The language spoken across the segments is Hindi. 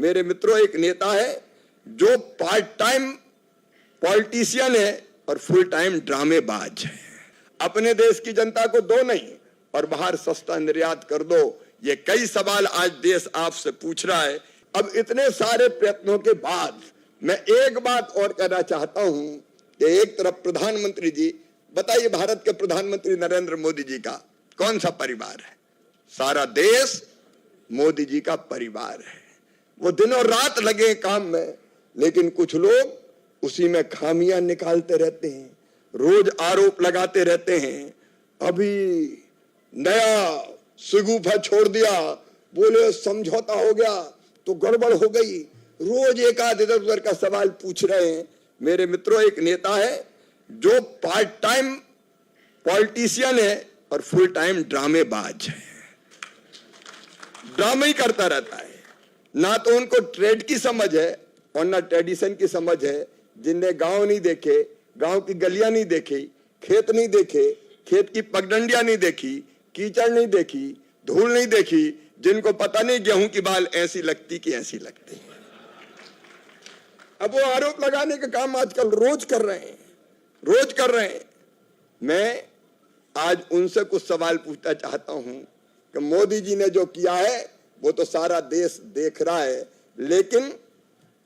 मेरे मित्रों, एक नेता है जो पार्ट टाइम पॉलिटिशियन है और फुल टाइम ड्रामेबाज है। अपने देश की जनता को दो नहीं और बाहर सस्ता निर्यात कर दो, ये कई सवाल आज देश आपसे पूछ रहा है। अब इतने सारे प्रयत्नों के बाद मैं एक बात और कहना चाहता हूं कि एक तरफ प्रधानमंत्री जी, बताइए भारत के प्रधानमंत्री नरेंद्र मोदी जी का कौन सा परिवार है? सारा देश मोदी जी का परिवार है। वो दिनों रात लगे काम में, लेकिन कुछ लोग उसी में खामियां निकालते रहते हैं, रोज आरोप लगाते रहते हैं। अभी नया सुगुफा छोड़ दिया, बोले समझौता हो गया तो गड़बड़ हो गई, रोज एक आध इधर उधर का सवाल पूछ रहे हैं। मेरे मित्रों, एक नेता है जो पार्ट टाइम पॉलिटिशियन है और फुल टाइम ड्रामेबाज है। ड्रामा ही करता रहता है। ना तो उनको ट्रेड की समझ है और ना ट्रेडिशन की समझ है। जिनने गांव नहीं देखे, गांव की गलियां नहीं देखी, खेत नहीं देखे, खेत की पगडंडियां नहीं देखी, कीचड़ नहीं देखी, धूल नहीं देखी, जिनको पता नहीं गेहूं की बाल ऐसी लगती कि ऐसी लगती। अब वो आरोप लगाने का काम आजकल रोज कर रहे हैं। मैं आज उनसे कुछ सवाल पूछना चाहता हूं कि मोदी जी ने जो किया है वो तो सारा देश देख रहा है, लेकिन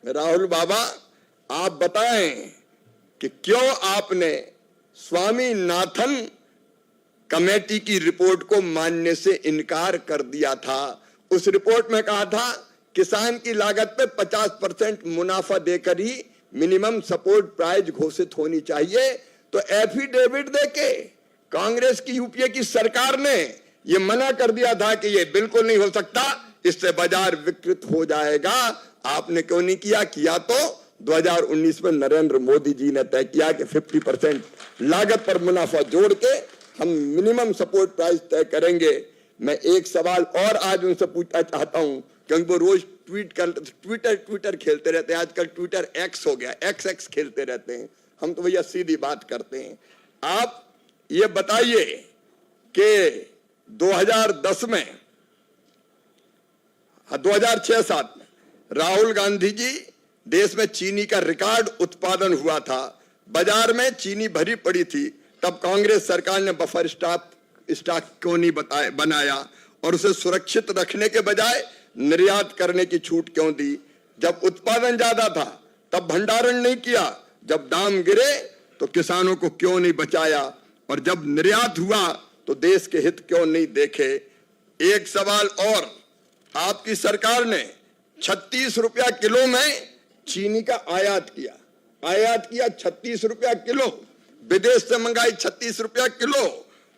राहुल बाबा आप बताएं कि क्यों आपने स्वामीनाथन कमेटी की रिपोर्ट को मानने से इनकार कर दिया था? उस रिपोर्ट में कहा था किसान की लागत पे 50% मुनाफा देकर ही मिनिमम सपोर्ट प्राइस घोषित होनी चाहिए। तो एफिडेविट देके कांग्रेस की यूपीए की सरकार ने ये मना कर दिया था कि ये बिल्कुल नहीं हो सकता, इससे बाजार विकृत हो जाएगा। आपने क्यों नहीं किया? किया तो 2019 में नरेंद्र मोदी जी ने तय किया कि 50% लागत पर मुनाफा जोड़ के हम मिनिमम सपोर्ट प्राइस तय करेंगे। मैं एक सवाल और आज उनसे पूछना चाहता हूं, क्योंकि वो रोज ट्विटर खेलते रहते हैं। आजकल ट्विटर एक्स हो गया, एक्स खेलते रहते हैं। हम तो भैया सीधी बात करते हैं। आप ये बताइए कि 2010 में 2006-07 में राहुल गांधी जी देश में चीनी का रिकॉर्ड उत्पादन हुआ था, बाजार में चीनी भरी पड़ी थी, तब कांग्रेस सरकार ने बफर स्टॉक क्यों नहीं बनाया और उसे सुरक्षित रखने के बजाय निर्यात करने की छूट क्यों दी? जब उत्पादन ज्यादा था तब भंडारण नहीं किया, जब दाम गिरे तो किसानों को क्यों नहीं बचाया, और जब निर्यात हुआ तो देश के हित क्यों नहीं देखे? एक सवाल और, आपकी सरकार ने 36 रुपया किलो में चीनी का आयात किया 36 रुपया किलो, विदेश से मंगाई 36 रुपया किलो,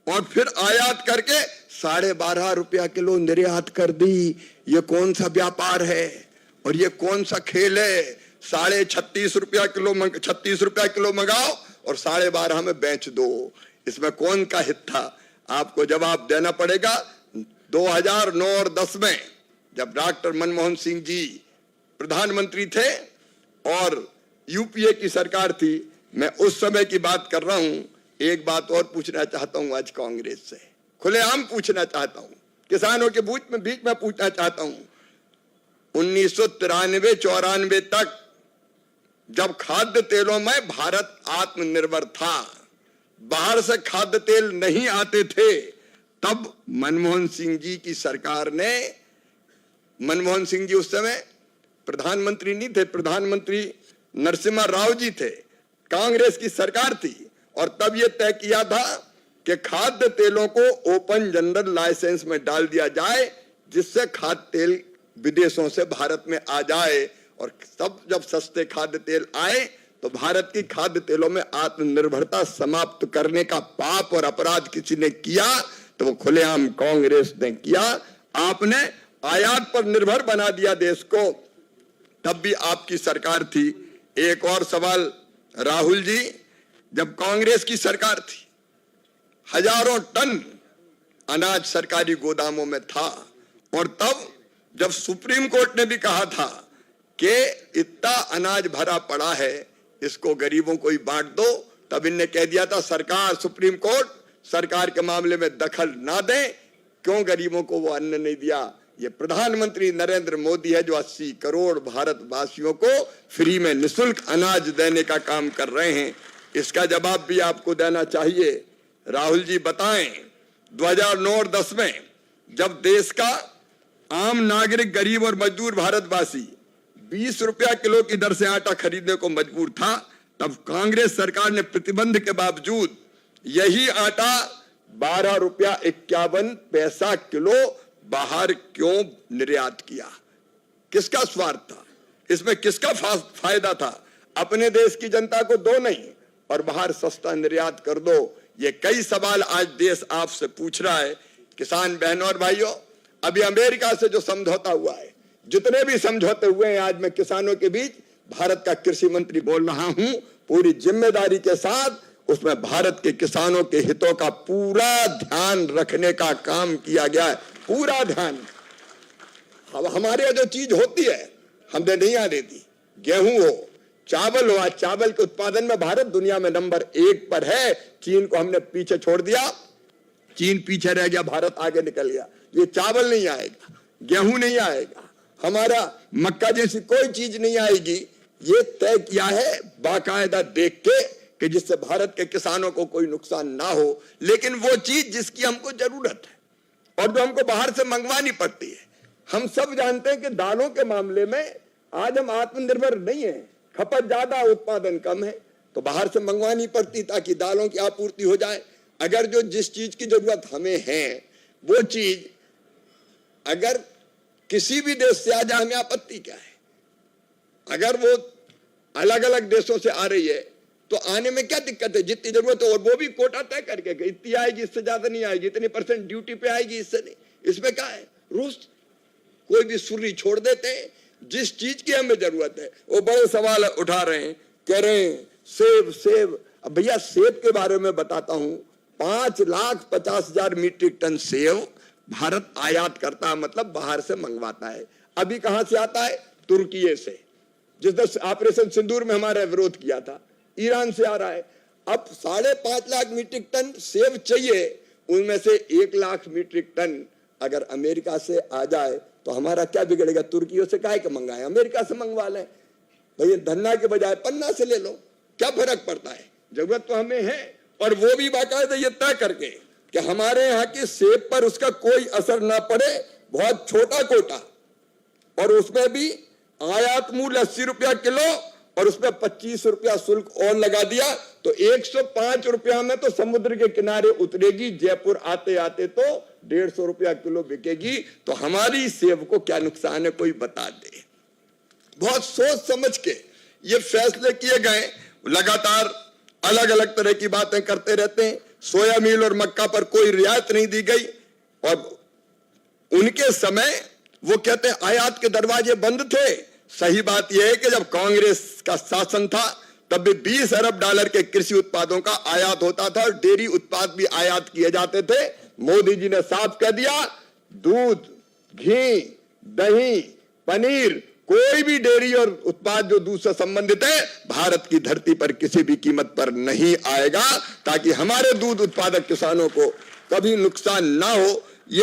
और फिर आयात करके 12.5 रुपया किलो निर्यात कर दी। ये कौन सा व्यापार है और ये कौन सा खेल है? 36.5 रुपया किलो 36 रुपया किलो मंगाओ और 12.5 में बेच दो। इसमें कौन का हित था? आपको जवाब देना पड़ेगा। 2009 और 10 में जब डॉक्टर मनमोहन सिंह जी प्रधानमंत्री थे और यूपीए की सरकार थी, मैं उस समय की बात कर रहा हूं। एक बात और पूछना चाहता हूं आज कांग्रेस से, खुलेआम पूछना चाहता हूं, किसानों के बीच में पूछना चाहता हूं। 1993-94 तक जब खाद्य तेलों में भारत आत्मनिर्भर था, बाहर से खाद्य तेल नहीं आते थे, तब मनमोहन सिंह जी की सरकार ने, मनमोहन सिंह जी उस समय प्रधानमंत्री नहीं थे, प्रधानमंत्री नरसिम्हा राव जी थे, कांग्रेस की सरकार थी, और तब यह तय किया था कि खाद्य तेलों को ओपन जनरल लाइसेंस में डाल दिया जाए, जिससे खाद्य तेल विदेशों से भारत में आ जाए। और तब जब सस्ते खाद्य तेल आए तो भारत की खाद्य तेलों में आत्मनिर्भरता समाप्त करने का पाप और अपराध किसी ने किया तो वो खुलेआम कांग्रेस ने किया। आपने आयात पर निर्भर बना दिया देश को, तब भी आपकी सरकार थी। एक और सवाल, राहुल जी, जब कांग्रेस की सरकार थी, हजारों टन अनाज सरकारी गोदामों में था, और तब जब सुप्रीम कोर्ट ने भी कहा था कि इतना अनाज भरा पड़ा है, इसको गरीबों को ही बांट दो, तब इनने कह दिया था सरकार, सुप्रीम कोर्ट सरकार के मामले में दखल ना दे, क्यों गरीबों को वो अन्न नहीं दिया? ये प्रधानमंत्री नरेंद्र मोदी है जो 80 करोड़ भारतवासियों को फ्री में निःशुल्क अनाज देने का काम कर रहे हैं। इसका जवाब भी आपको देना चाहिए। राहुल जी बताएं, 2009 और 10 में जब देश का आम नागरिक, गरीब और मजदूर भारतवासी 20 रुपया किलो की दर से आटा खरीदने को मजबूर था, तब कांग्रेस सरकार ने प्रतिबंध के बावजूद यही आटा 12 रुपया 51 पैसा किलो बाहर क्यों निर्यात किया? किसका स्वार्थ था इसमें? किसका फायदा था? अपने देश की जनता को दो नहीं और बाहर सस्ता निर्यात कर दो। ये कई सवाल आज देश आपसे पूछ रहा है। किसान बहनों और भाइयों, अभी अमेरिका से जो समझौता हुआ है, जितने भी समझौते हुए हैं, आज मैं किसानों के बीच भारत का कृषि मंत्री बोल रहा हूं, पूरी जिम्मेदारी के साथ उसमें भारत के किसानों के हितों का पूरा ध्यान रखने का काम किया गया है। पूरा ध्यान। हमारे यहाँ जो चीज होती है हमने नहीं आने दी। गेहूं हो, चावल हो, आज चावल के उत्पादन में भारत दुनिया में नंबर 1 पर है। चीन को हमने पीछे छोड़ दिया, चीन पीछे रह गया, भारत आगे निकल गया। ये चावल नहीं आएगा, गेहूं नहीं आएगा, हमारा मक्का जैसी कोई चीज नहीं आएगी। ये तय किया है बाकायदा देख के कि जिससे भारत के किसानों को कोई नुकसान ना हो। लेकिन वो चीज जिसकी हमको जरूरत है और जो हमको बाहर से मंगवानी पड़ती है। हम सब जानते हैं कि दालों के मामले में आज हम आत्मनिर्भर नहीं है, खपत ज्यादा, उत्पादन कम है, तो बाहर से मंगवानी पड़ती ताकि दालों की आपूर्ति हो जाए। अगर जो जिस चीज की जरूरत हमें है वो चीज अगर किसी भी देश से आ जाए, हमें आपत्ति क्या है? अगर वो अलग अलग देशों से आ रही है तो आने में क्या दिक्कत है? जितनी जरूरत है, और वो भी कोटा तय करके कि इतनी आएगी, इससे ज्यादा नहीं आएगी, इतनी % ड्यूटी पे आएगी, इससे नहीं। इसमें क्या है? रूस कोई भी सुर्री छोड़ देते हैं। जिस चीज की हमें जरूरत है वो बड़े सवाल उठा रहे हैं, कह रहे हैं सेब। अब भैया सेब के बारे में बताता हूं, 5,50,000 मीट्रिक टन सेब भारत आयात करता है, मतलब बाहर से मंगवाता है। अभी कहां से आता है? तुर्की से, जिसने ऑपरेशन सिंदूर में हमारा विरोध किया था। ईरान से आ रहा है। अब 5.5 लाख मीट्रिक टन सेब चाहिए, उनमें से 1 लाख मीट्रिक टन अगर अमेरिका से आ जाए तो हमारा क्या बिगड़ेगा? तुर्कियों से काहे के मंगाए, अमेरिका से मंगवा लें। भैया धन्ना के बजाय पन्ना से ले लो, क्या फर्क पड़ता है? जरूरत तो हमें है। और वो भी बाकायदा ये तय करके कि हमारे यहाँ के सेब पर उसका कोई असर ना पड़े, बहुत छोटा कोटा, और उसमें भी आयात मूल्य 80 रुपया किलो और उसमें 25 रुपया शुल्क और लगा दिया, तो 105 रुपया में तो समुद्र के किनारे उतरेगी। जयपुर आते आते तो 150 रुपया किलो बिकेगी। तो हमारी सेब को क्या नुकसान है, कोई बता दे। बहुत सोच समझ के ये फैसले किए गए। लगातार अलग अलग तरह की बातें करते रहते हैं। सोया मील और मक्का पर कोई रियायत नहीं दी गई, और उनके समय वो कहते हैं आयात के दरवाजे बंद थे। सही बात यह है कि जब कांग्रेस का शासन था तब भी 20 अरब डॉलर के कृषि उत्पादों का आयात होता था और डेयरी उत्पाद भी आयात किए जाते थे। मोदी जी ने साफ कह दिया, दूध, घी, दही, पनीर, कोई भी डेयरी और उत्पाद जो दूध से संबंधित है भारत की धरती पर किसी भी कीमत पर नहीं आएगा, ताकि हमारे दूध उत्पादक किसानों को कभी नुकसान ना हो।